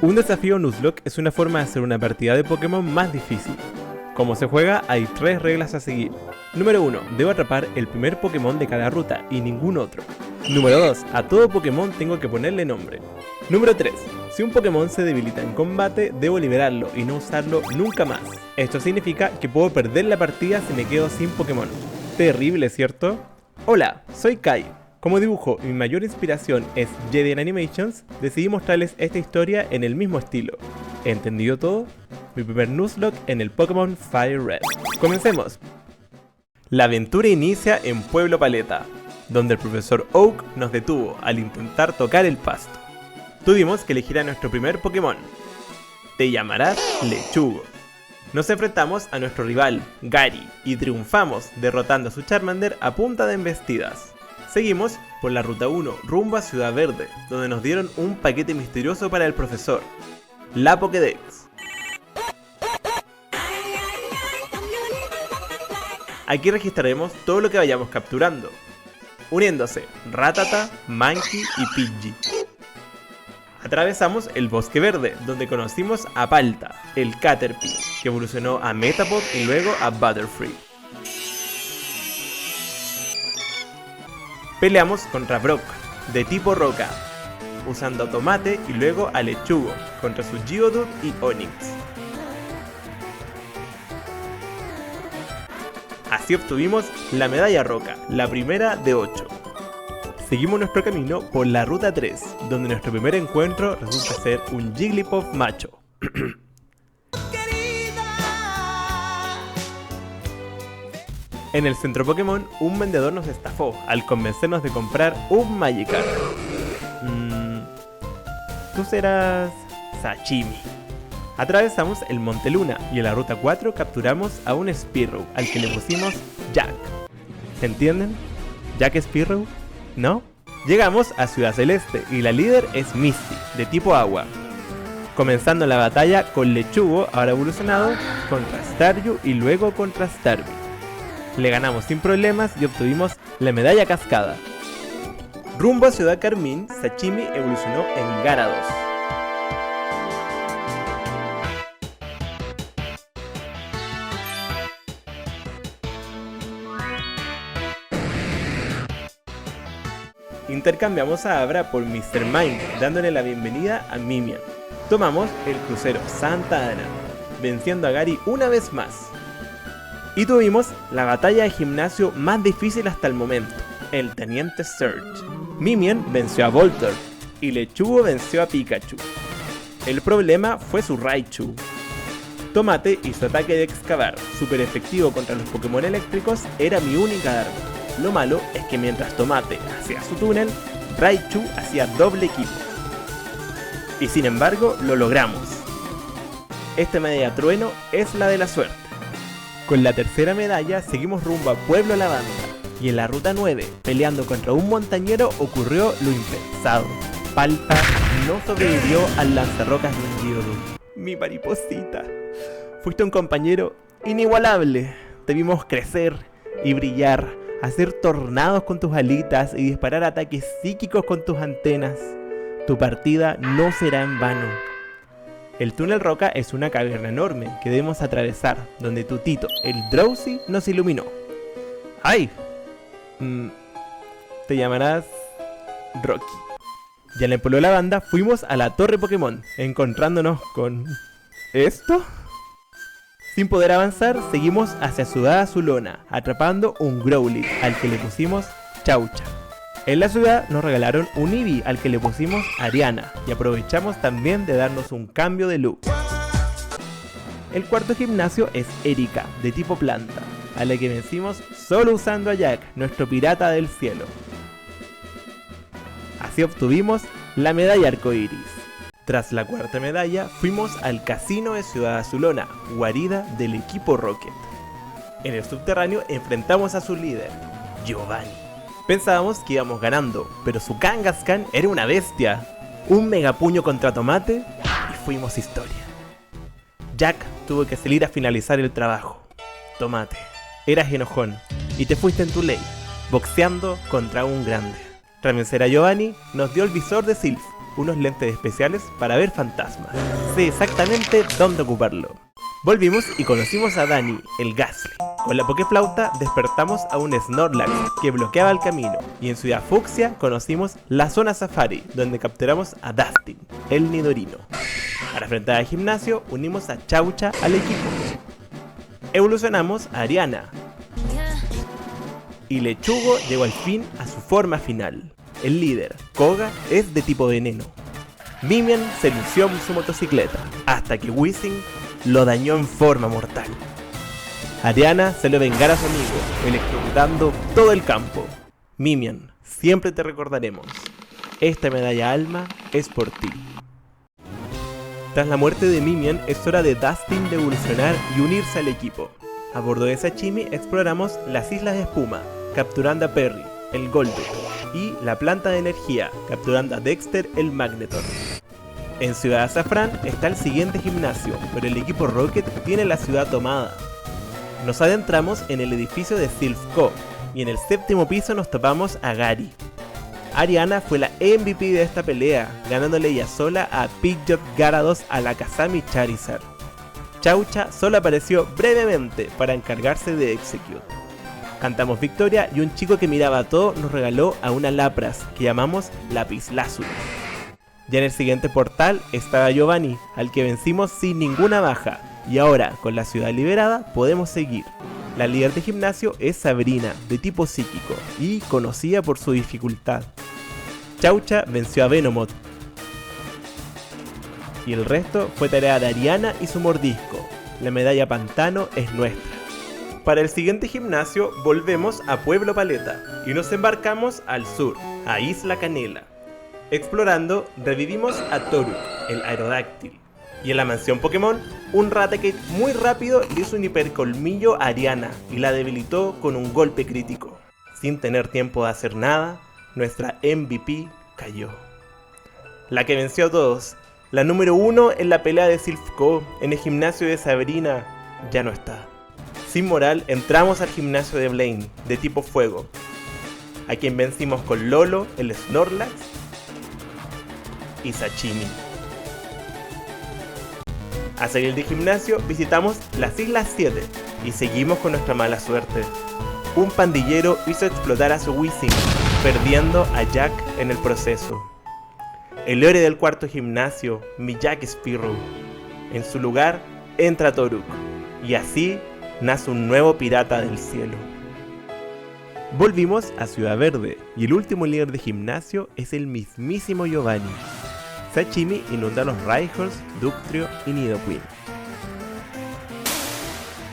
Un desafío Nuzlocke es una forma de hacer una partida de Pokémon más difícil. Como se juega, hay 3 reglas a seguir. Número 1. Debo atrapar el primer Pokémon de cada ruta y ningún otro. Número 2. A todo Pokémon tengo que ponerle nombre. Número 3. Si un Pokémon se debilita en combate, debo liberarlo y no usarlo nunca más. Esto significa que puedo perder la partida si me quedo sin Pokémon. Terrible, ¿cierto? Hola, soy Kai. Como dibujo y mi mayor inspiración es Jedi Animations, decidí mostrarles esta historia en el mismo estilo. ¿Entendido todo? Mi primer Nuzlocke en el Pokémon Fire Red. ¡Comencemos! La aventura inicia en Pueblo Paleta, donde el profesor Oak nos detuvo al intentar tocar el pasto. Tuvimos que elegir a nuestro primer Pokémon. Te llamarás Lechugo. Nos enfrentamos a nuestro rival, Gary, y triunfamos derrotando a su Charmander a punta de embestidas. Seguimos por la ruta 1 rumbo a Ciudad Verde, donde nos dieron un paquete misterioso para el profesor, la Pokédex. Aquí registraremos todo lo que vayamos capturando, uniéndose Rattata, Mankey y Pidgey. Atravesamos el Bosque Verde, donde conocimos a Palta, el Caterpie, que evolucionó a Metapod y luego a Butterfree. Peleamos contra Brock, de tipo Roca, usando a Tomate y luego a Lechugo, contra su Geodude y Onix. Así obtuvimos la medalla Roca, la primera de 8. Seguimos nuestro camino por la ruta 3, donde nuestro primer encuentro resulta ser un Jigglypuff macho. En el centro Pokémon, un vendedor nos estafó al convencernos de comprar un Magikarp. Tú serás Sashimi. Atravesamos el Monte Luna y en la ruta 4 capturamos a un Spearow al que le pusimos Jack. ¿Se entienden? ¿Jack Spearow? ¿No? Llegamos a Ciudad Celeste y la líder es Misty, de tipo agua. Comenzando la batalla con Lechugo, ahora evolucionado, contra Staryu y luego contra Starmie. Le ganamos sin problemas y obtuvimos la medalla Cascada. Rumbo a Ciudad Carmín, Sashimi evolucionó en Gyarados. Intercambiamos a Abra por Mr. Mime, dándole la bienvenida a Mimian. Tomamos el crucero Santa Ana, venciendo a Gary una vez más. Y tuvimos la batalla de gimnasio más difícil hasta el momento, el Teniente Surge. Mimian venció a Voltorb y Lechugo venció a Pikachu. El problema fue su Raichu. Tomate y su ataque de excavar, super efectivo contra los Pokémon eléctricos, era mi única arma. Lo malo es que mientras Tomate hacía su túnel, Raichu hacía doble equipo. Y sin embargo, lo logramos. Esta medalla trueno es la de la suerte. Con la tercera medalla seguimos rumbo a Pueblo Lavanda, y en la ruta 9, peleando contra un montañero, ocurrió lo impensado. Palta no sobrevivió al lanzarrocas de un Geodude. Mi mariposita, fuiste un compañero inigualable. Te vimos crecer y brillar, hacer tornados con tus alitas y disparar ataques psíquicos con tus antenas. Tu partida no será en vano. El túnel Roca es una caverna enorme que debemos atravesar, donde tu tito, el Drowsy, nos iluminó. ¡Ay! Te llamarás Rocky. Ya en el pueblo de la banda fuimos a la Torre Pokémon, encontrándonos con... ¿esto? Sin poder avanzar, seguimos hacia Ciudad Azulona, atrapando un Growlithe, al que le pusimos Chaucha. En la ciudad nos regalaron un Eevee al que le pusimos Ariana y aprovechamos también de darnos un cambio de look. El cuarto gimnasio es Erika, de tipo planta, a la que vencimos solo usando a Jack, nuestro pirata del cielo. Así obtuvimos la medalla arcoiris. Tras la cuarta medalla fuimos al casino de Ciudad Azulona, guarida del equipo Rocket. En el subterráneo enfrentamos a su líder, Giovanni. Pensábamos que íbamos ganando, pero su Kangaskhan era una bestia. Un megapuño contra Tomate y fuimos historia. Jack tuvo que salir a finalizar el trabajo. Tomate, eras enojón y te fuiste en tu ley, boxeando contra un grande. Tras vencer a Giovanni, nos dio el visor de Sylph unos lentes especiales para ver fantasmas. Sé exactamente dónde ocuparlo. Volvimos y conocimos a Dani, el Gastly. Con la Pokéflauta despertamos a un Snorlax que bloqueaba el camino, y en Ciudad Fucsia conocimos la zona Safari, donde capturamos a Dustin, el Nidorino. Para enfrentar al gimnasio unimos a Chaucha al equipo. Evolucionamos a Ariana. Y Lechugo llegó al fin a su forma final. El líder, Koga, es de tipo veneno. Mimian se lució en su motocicleta, hasta que Weezing lo dañó en forma mortal. Ariana se le vengará a su amigo, electrocutando todo el campo. Mimian, siempre te recordaremos. Esta medalla alma es por ti. Tras la muerte de Mimian, es hora de Dustin de evolucionar y unirse al equipo. A bordo de Sashimi exploramos las Islas de Espuma, capturando a Perry, el Golduck, y la planta de energía, capturando a Dexter, el Magneton. En Ciudad Azafrán está el siguiente gimnasio, pero el equipo Rocket tiene la ciudad tomada. Nos adentramos en el edificio de Silph Co, y en el séptimo piso nos topamos a Gary. Ariana fue la MVP de esta pelea, ganándole ella sola a Pidgeot, Gyarados, Alakazam, Charizard. Chaucha solo apareció brevemente para encargarse de Execute. Cantamos victoria y un chico que miraba todo nos regaló a una Lapras que llamamos Lapislázuli. Ya en el siguiente portal estaba Giovanni, al que vencimos sin ninguna baja, y ahora con la ciudad liberada podemos seguir. La líder de gimnasio es Sabrina, de tipo psíquico, y conocida por su dificultad. Chaucha venció a Venomoth, y el resto fue tarea de Ariana y su mordisco. La medalla Pantano es nuestra. Para el siguiente gimnasio volvemos a Pueblo Paleta, y nos embarcamos al sur, a Isla Canela. Explorando, revivimos a Toruk, el Aerodáctil. Y en la mansión Pokémon, un Raticate muy rápido le hizo un hipercolmillo a Ariana y la debilitó con un golpe crítico. Sin tener tiempo de hacer nada, nuestra MVP cayó. La que venció a todos, la número 1 en la pelea de Silph Co en el gimnasio de Sabrina, ya no está. Sin moral, entramos al gimnasio de Blaine, de tipo fuego, a quien vencimos con Lolo, el Snorlax y Sashimi. A salir del gimnasio visitamos las Islas 7 y seguimos con nuestra mala suerte. Un pandillero hizo explotar a su Weezing, perdiendo a Jack en el proceso. El héroe del cuarto gimnasio, mi Jack Spearow. En su lugar entra Toruk, y así nace un nuevo pirata del cielo. Volvimos a Ciudad Verde, y el último líder de gimnasio es el mismísimo Giovanni. Sashimi inunda los Rhyhorns, Dugtrio y Nidoqueen.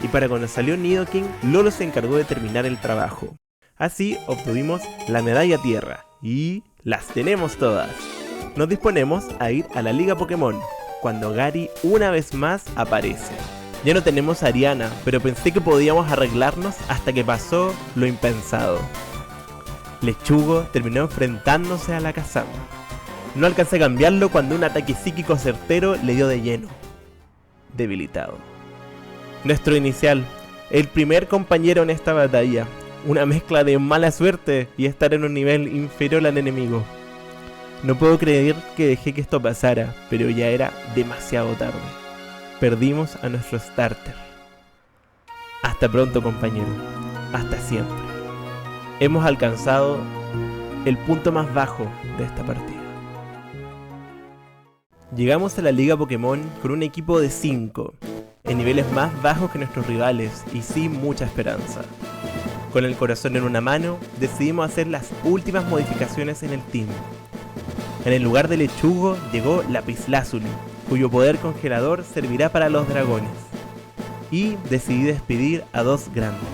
Y para cuando salió Nidoking, Lolo se encargó de terminar el trabajo. Así obtuvimos la medalla tierra, y las tenemos todas. Nos disponemos a ir a la Liga Pokémon, cuando Gary una vez más aparece. Ya no tenemos a Ariana, pero pensé que podíamos arreglarnos hasta que pasó lo impensado. Lechugo terminó enfrentándose a Alakazam. No alcancé a cambiarlo cuando un ataque psíquico certero le dio de lleno. Debilitado. Nuestro inicial, el primer compañero en esta batalla, una mezcla de mala suerte y estar en un nivel inferior al enemigo. No puedo creer que dejé que esto pasara, pero ya era demasiado tarde. Perdimos a nuestro starter. Hasta pronto, compañero. Hasta siempre. Hemos alcanzado el punto más bajo de esta partida. Llegamos a la Liga Pokémon con un equipo de 5, en niveles más bajos que nuestros rivales y sin mucha esperanza. Con el corazón en una mano, decidimos hacer las últimas modificaciones en el team. En el lugar de Lechugo llegó Lapislázuli, cuyo poder congelador servirá para los dragones. Y decidí despedir a dos grandes.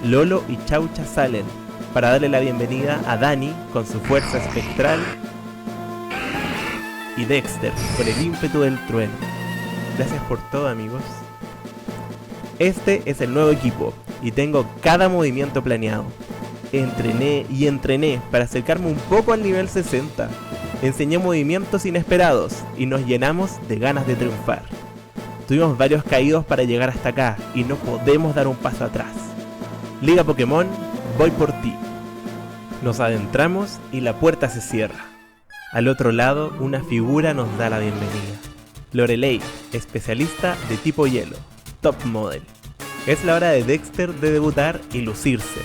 Lolo y Chaucha salen para darle la bienvenida a Dani con su fuerza espectral y Dexter por el ímpetu del trueno. Gracias por todo, amigos. Este es el nuevo equipo y tengo cada movimiento planeado. Entrené y entrené para acercarme un poco al nivel 60. Enseñé movimientos inesperados y nos llenamos de ganas de triunfar. Tuvimos varios caídos para llegar hasta acá y no podemos dar un paso atrás. Liga Pokémon, voy por ti. Nos adentramos y la puerta se cierra. Al otro lado, una figura nos da la bienvenida. Lorelei, especialista de tipo hielo, top model. Es la hora de Dexter de debutar y lucirse.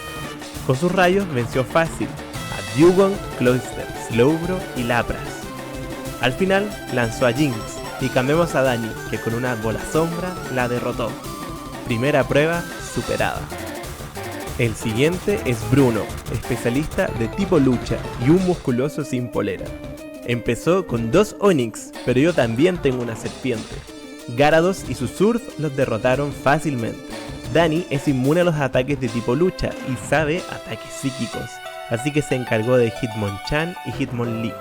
Con sus rayos venció fácil a Dewgong, Cloyster, Slowbro y Lapras. Al final lanzó a Jinx y cambiamos a Dani, que con una bola sombra la derrotó. Primera prueba superada. El siguiente es Bruno, especialista de tipo lucha y un musculoso sin polera. Empezó con 2 Onix, pero yo también tengo una serpiente. Gyarados y su Surf los derrotaron fácilmente. Dani es inmune a los ataques de tipo lucha y sabe ataques psíquicos, así que se encargó de Hitmonchan y Hitmonlee.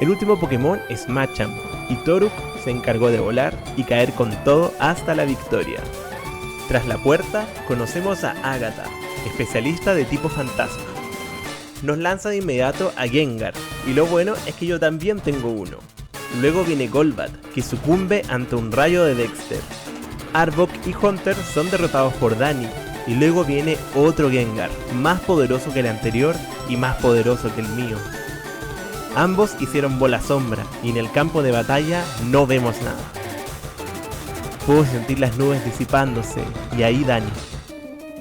El último Pokémon es Machamp, y Toruk se encargó de volar y caer con todo hasta la victoria. Tras la puerta, conocemos a Agatha, especialista de tipo fantasma. Nos lanza de inmediato a Gengar, y lo bueno es que yo también tengo uno. Luego viene Golbat, que sucumbe ante un rayo de Dexter. Arbok y Hunter son derrotados por Dani, y luego viene otro Gengar, más poderoso que el anterior y más poderoso que el mío. Ambos hicieron bola sombra, y en el campo de batalla no vemos nada. Puedo sentir las nubes disipándose, y ahí Dani,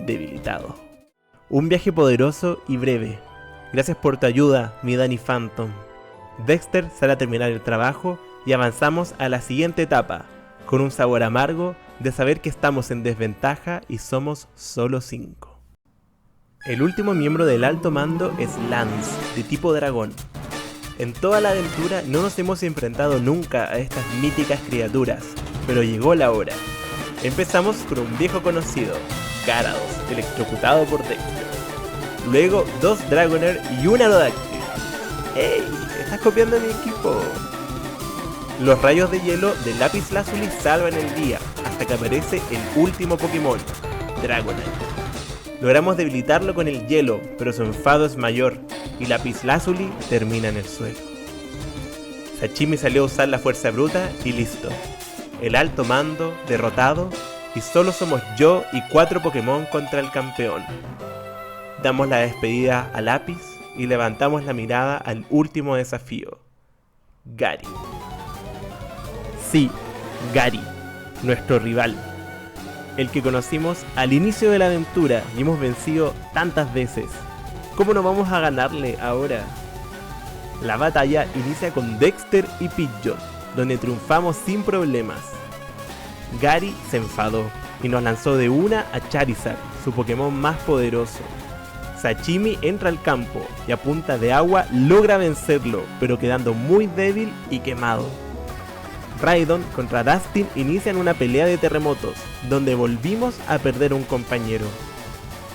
debilitado. Un viaje poderoso y breve. Gracias por tu ayuda, mi Dani Phantom. Dexter sale a terminar el trabajo y avanzamos a la siguiente etapa, con un sabor amargo de saber que estamos en desventaja y somos solo 5. El último miembro del alto mando es Lance, de tipo dragón. En toda la aventura no nos hemos enfrentado nunca a estas míticas criaturas, pero llegó la hora. Empezamos con un viejo conocido, Gyarados, electrocutado por Dexter. Luego 2 Dragonair y un Aerodactyl. ¡Ey! ¡Estás copiando mi equipo! Los rayos de hielo de Lapislázuli salvan el día, hasta que aparece el último Pokémon, Dragonite. Logramos debilitarlo con el hielo, pero su enfado es mayor, y Lapislázuli termina en el suelo. Sachimi salió a usar la fuerza bruta y listo. El alto mando, derrotado, y solo somos yo y 4 Pokémon contra el campeón. Damos la despedida a Lapis y levantamos la mirada al último desafío, Gary. Sí, Gary, nuestro rival, el que conocimos al inicio de la aventura y hemos vencido tantas veces. ¿Cómo no vamos a ganarle ahora? La batalla inicia con Dexter y Pidgeot, donde triunfamos sin problemas. Gary se enfadó y nos lanzó de una a Charizard, su Pokémon más poderoso. Sachimi entra al campo y a punta de agua logra vencerlo, pero quedando muy débil y quemado. Raidon contra Dustin inician una pelea de terremotos, donde volvimos a perder un compañero.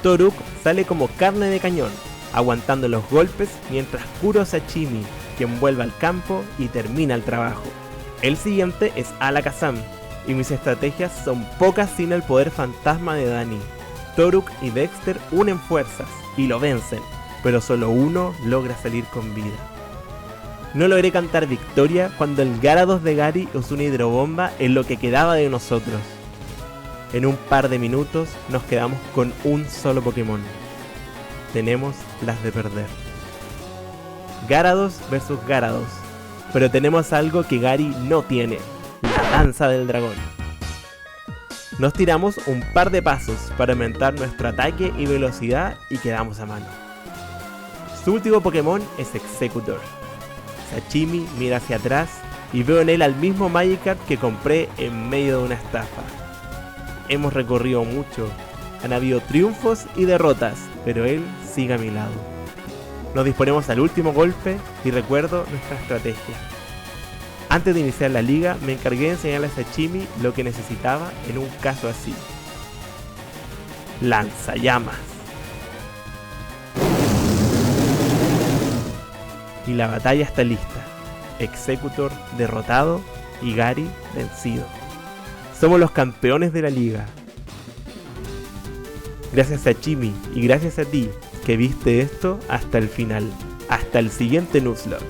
Toruk sale como carne de cañón, aguantando los golpes mientras curo a Sachimi, quien vuelve al campo y termina el trabajo. El siguiente es Alakazam, y mis estrategias son pocas sin el poder fantasma de Dani. Toruk y Dexter unen fuerzas y lo vencen, pero solo uno logra salir con vida. No logré cantar victoria cuando el Gyarados de Gary usó una hidrobomba en lo que quedaba de nosotros. En un par de minutos nos quedamos con un solo Pokémon. Tenemos las de perder. Gyarados versus Gyarados, pero tenemos algo que Gary no tiene, la danza del dragón. Nos tiramos un par de pasos para aumentar nuestro ataque y velocidad y quedamos a mano. Su último Pokémon es Exeggutor. Sachimi mira hacia atrás y veo en él al mismo Magikarp que compré en medio de una estafa. Hemos recorrido mucho, han habido triunfos y derrotas, pero él sigue a mi lado. Nos disponemos al último golpe y recuerdo nuestra estrategia. Antes de iniciar la liga, me encargué de enseñarle a Sachimi lo que necesitaba en un caso así. Lanzallamas. Y la batalla está lista. Exeggutor derrotado y Gary vencido. Somos los campeones de la liga. Gracias a Sachimi y gracias a ti que viste esto hasta el final. Hasta el siguiente Nuzlocke.